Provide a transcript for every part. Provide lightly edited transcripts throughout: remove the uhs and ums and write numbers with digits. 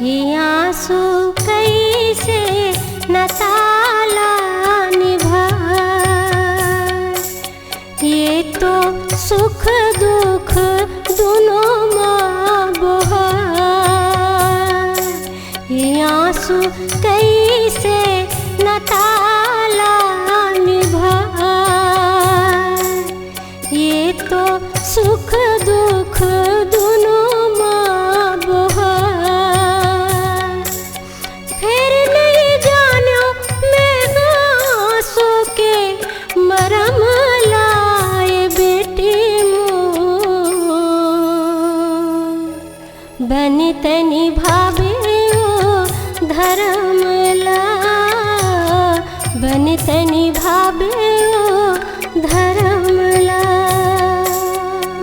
ये आंसू कैसे न ताला निभा, ये तो सुख दुख दोनों माँ बहा। ये आंसू कैसे न ताला निभा, ये तो सुख दुख दोनों माँ बहा। फिर नहीं जानो मैं आंसू के मरम लाए बेटी मोर, बनी तनी भावे ओ धर्म ला, बनी तनी भावे ओ धर्म ला।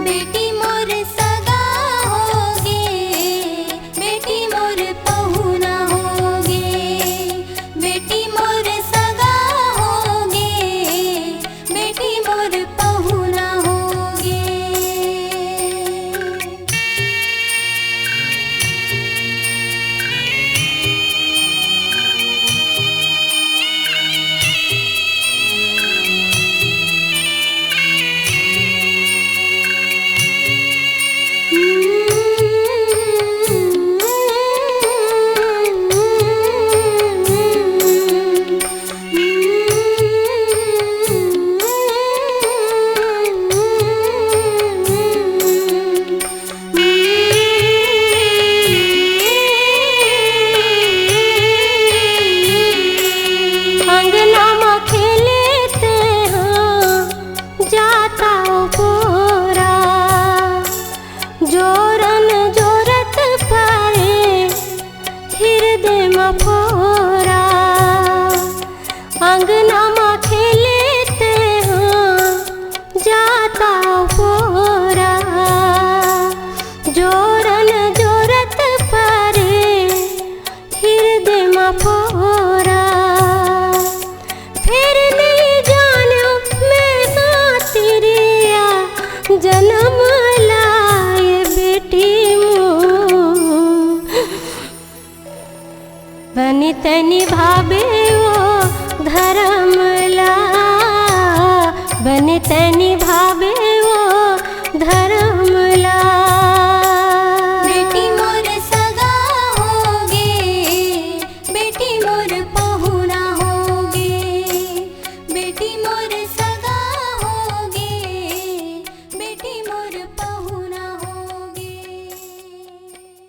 बेटी मोर सगा होगे, बेटी मोर पहुना होगे, बेटी मोर सगा होगे, बेटी मोर पहुना होगे। अंगना में खेलते हैं जाता बोरा, जोरन जोरत पारे हृदय में फोरा। अंगना में खेलते हैं जाता बोरा, जोरन जोरत पारे हृदय में फोरा। फिर नहीं जानो मैं तेरिया जन्म लाए बेटी मोर, बनी तनी भावे ओ धर्म ला, बनी तनी भावे